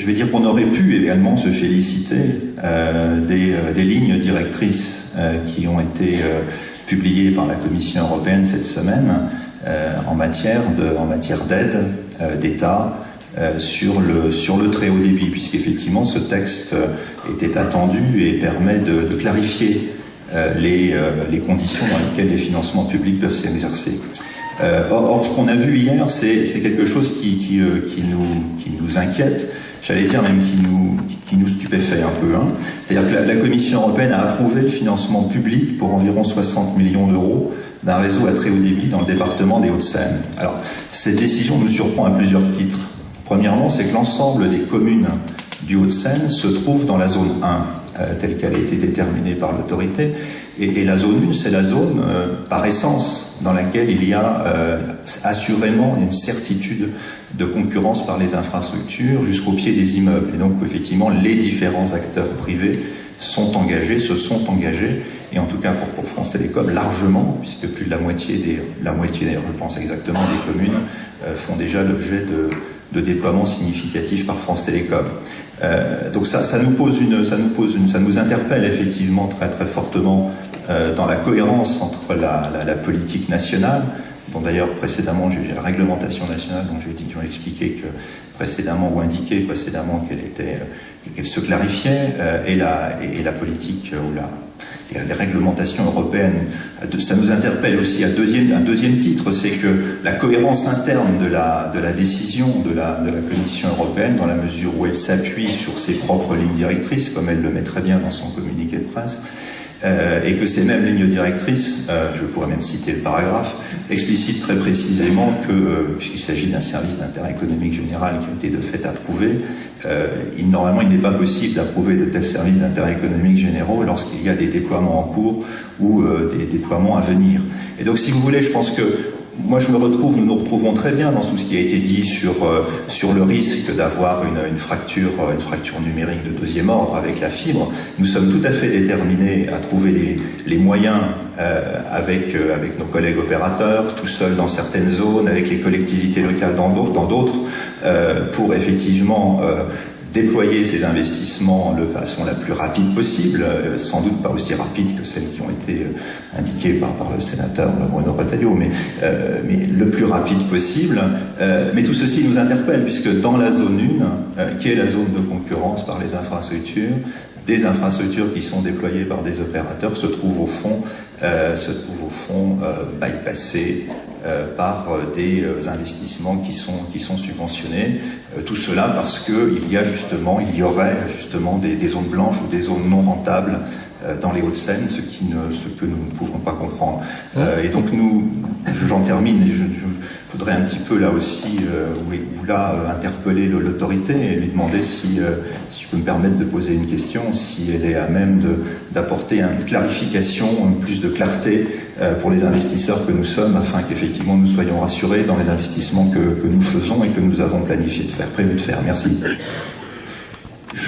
je vais dire qu'on aurait pu également se féliciter des lignes directrices qui ont été publiées par la Commission européenne cette semaine en matière d'aide d'État sur le très haut débit, puisqu'effectivement ce texte était attendu et permet de clarifier les conditions dans lesquelles les financements publics peuvent s'exercer. Or, ce qu'on a vu hier, c'est quelque chose qui nous inquiète, j'allais dire même qui nous stupéfait un peu. C'est-à-dire que la Commission européenne a approuvé le financement public pour environ 60 millions d'euros d'un réseau à très haut débit dans le département des Hauts-de-Seine. Alors, cette décision nous surprend à plusieurs titres. Premièrement, c'est que l'ensemble des communes du Hauts-de-Seine se trouvent dans la zone 1, telle qu'elle a été déterminée par l'autorité. Et la zone 1, c'est la zone, par essence, dans laquelle il y a assurément une certitude de concurrence par les infrastructures jusqu'au pied des immeubles. Et donc, effectivement, les différents acteurs privés se sont engagés, et en tout cas pour France Télécom, largement, puisque plus de la moitié d'ailleurs, je pense exactement, des communes font déjà l'objet de déploiements significatifs par France Télécom. Donc ça nous interpelle effectivement très très fortement dans la cohérence entre la politique nationale, dont d'ailleurs précédemment j'ai la réglementation nationale, dont j'ai expliqué que précédemment ou indiqué précédemment qu'elle se clarifiait, et la politique ou les réglementations européennes. Ça nous interpelle aussi à un deuxième titre, c'est que la cohérence interne de la décision de la Commission européenne, dans la mesure où elle s'appuie sur ses propres lignes directrices, comme elle le met très bien dans son communiqué de presse, et que ces mêmes lignes directrices, je pourrais même citer le paragraphe, explicitent très précisément que, puisqu'il s'agit d'un service d'intérêt économique général qui a été de fait approuvé, normalement il n'est pas possible d'approuver de tels services d'intérêt économique généraux lorsqu'il y a des déploiements en cours ou des déploiements à venir. Et donc, si vous voulez, je pense que nous nous retrouvons très bien dans tout ce qui a été dit sur le risque d'avoir une fracture numérique de deuxième ordre avec la fibre. Nous sommes tout à fait déterminés à trouver les moyens avec nos collègues opérateurs, tout seuls dans certaines zones, avec les collectivités locales dans d'autres, pour effectivement déployer ces investissements de façon la plus rapide possible, sans doute pas aussi rapide que celles qui ont été indiquées par le sénateur Bruno Retailleau, mais le plus rapide possible. Mais tout ceci nous interpelle, puisque dans la zone 1, qui est la zone de concurrence par les infrastructures, des infrastructures qui sont déployées par des opérateurs se trouvent au fond bypassées par des investissements qui sont subventionnés. Tout cela parce qu'il y aurait justement des zones blanches ou des zones non rentables dans les Hauts-de-Seine, ce que nous ne pouvons pas comprendre. Et donc j'en termine, et je voudrais un petit peu là aussi interpeller l'autorité et lui demander si je peux me permettre de poser une question, si elle est à même d'apporter une clarification, plus de clarté pour les investisseurs que nous sommes, afin qu'effectivement nous soyons rassurés dans les investissements que nous faisons et que nous avons prévu de faire. Merci.